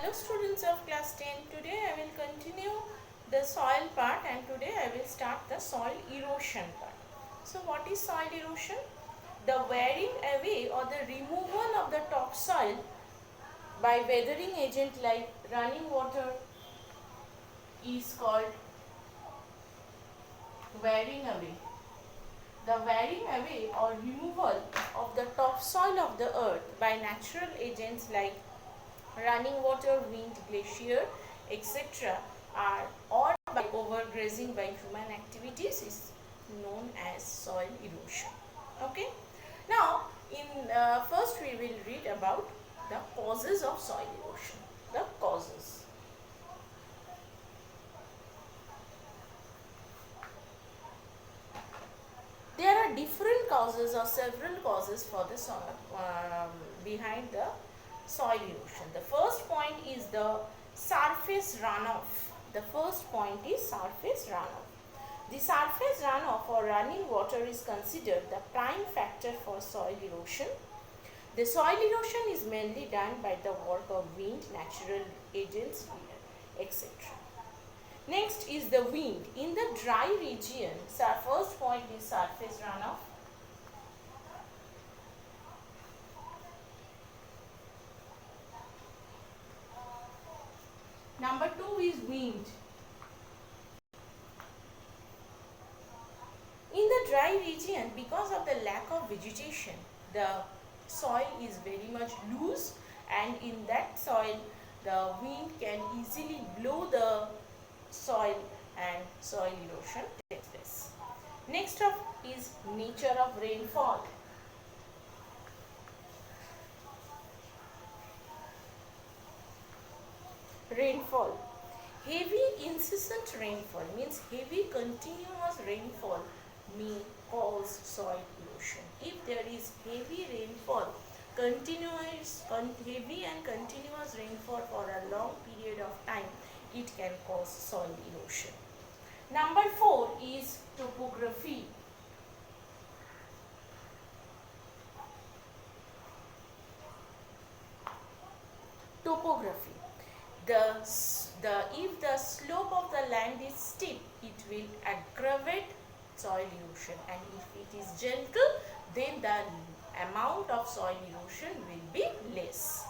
Hello students of class 10. Today I will continue the soil part and today I will start the soil erosion part. So what is soil erosion? The wearing away or the removal of the topsoil by weathering agent like running water is called wearing away. The wearing away or removal of the topsoil of the earth by natural agents like running water, wind, glacier, etc. are or by overgrazing by human activities is known as soil erosion. Okay. Now, in first we will read about the causes of soil erosion. The causes. There are different causes or several causes for the soil behind the soil erosion. The first point is the surface runoff. The first point is surface runoff. The surface runoff or running water is considered the prime factor for soil erosion. The soil erosion is mainly done by the work of wind, natural agents, etc. Next is the wind. In the dry region, first point is surface runoff. Number 2 is wind. In the dry region, because of the lack of vegetation, the soil is very much loose, and in that soil, the wind can easily blow the soil and soil erosion takes place. Next up is nature of rainfall. Rainfall. Heavy incessant rainfall means heavy continuous rainfall may cause soil erosion. If there is heavy rainfall, heavy and continuous rainfall for a long period of time, it can cause soil erosion. Number 4 is topography. Topography. If the slope of the land is steep, it will aggravate soil erosion, and if it is gentle, then the amount of soil erosion will be less.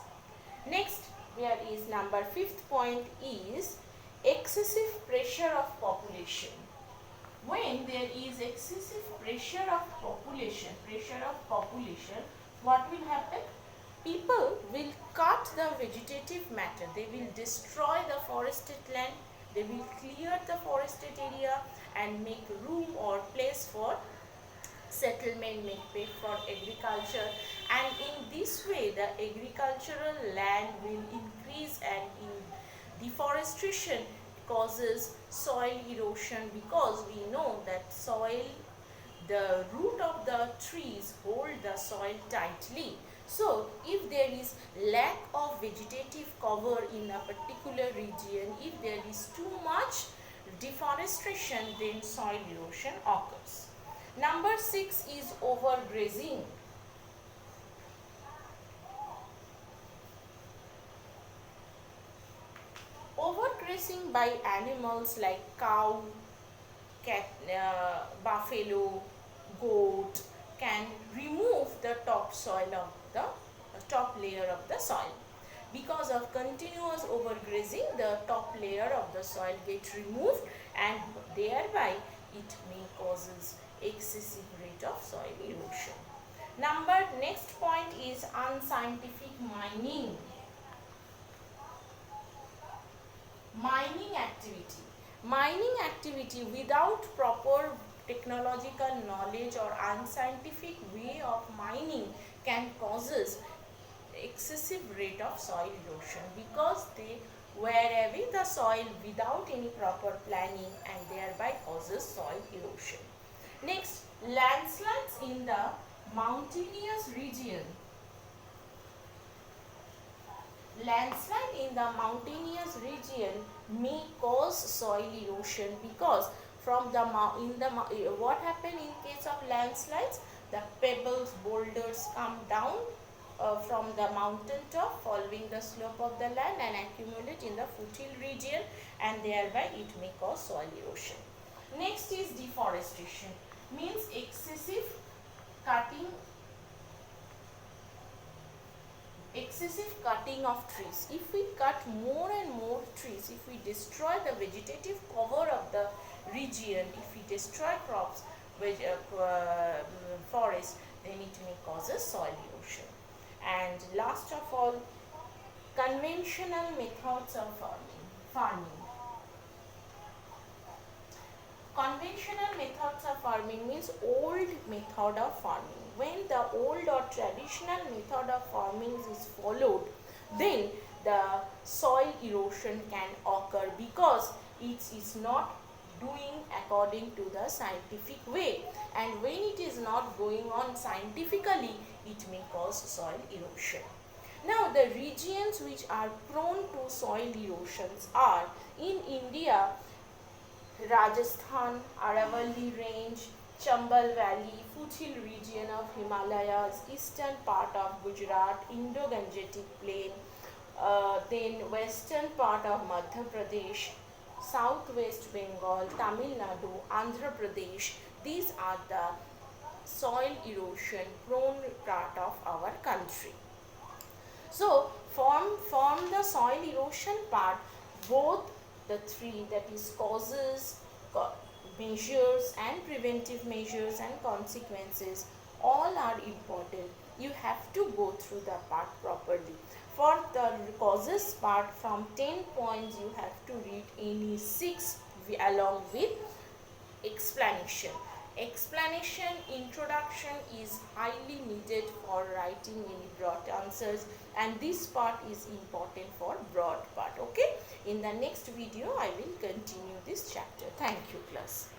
Next, there is number 5th point is excessive pressure of population. When there is excessive pressure of population, what will happen? People will cut the vegetative matter. They will destroy the forested land. They will clear the forested area and make room or place for settlement, make way for agriculture, and in this way the agricultural land will increase, and in deforestation causes soil erosion, because we know that soil, the root of the trees hold the soil tightly. So if there is lack of vegetative cover in a particular region, if there is too much deforestation, then soil erosion occurs. Number 6 is overgrazing. Overgrazing by animals like cow, cat, buffalo, goat can remove the topsoil of the top layer of the soil. Because of continuous overgrazing, the top layer of the soil gets removed, and thereby it may causes excessive rate of soil erosion. Next point is unscientific mining. Mining activity without proper technological knowledge or unscientific way of mining can causes excessive rate of soil erosion, because they wear away the soil without any proper planning and thereby causes soil erosion. Next, landslides in the mountainous region. Landslide in the mountainous region may cause soil erosion, because from the what happen in case of landslides? The pebbles, boulders come down from the mountain top following the slope of the land and accumulate in the foothill region, and thereby it may cause soil erosion. Next is deforestation, means excessive cutting of trees. If we cut more and more trees, if we destroy the vegetative cover of the region, if we destroy crops, forest, then it may cause a soil erosion. And last of all, conventional methods of farming. Conventional methods of farming means old method of farming. When the old or traditional method of farming is followed, then the soil erosion can occur because it is not doing according to the scientific way, and when it is not going on scientifically, it may cause soil erosion. Now, the regions which are prone to soil erosions are in India: Rajasthan, Aravalli Range, Chambal Valley, foothill region of Himalayas, eastern part of Gujarat, Indo-Gangetic Plain, then western part of Madhya Pradesh, southwest Bengal, Tamil Nadu, Andhra Pradesh. These are the soil erosion prone part of our country. So, from the soil erosion part, both the three, that is causes, measures and preventive measures and consequences, all are important. You have to go through the part properly. For the causes part, from 10 points you have to read any 6 along with explanation. Explanation, introduction is highly needed for writing any broad answers, and this part is important for broad part. Okay, in the next video I will continue this chapter. Thank you, class.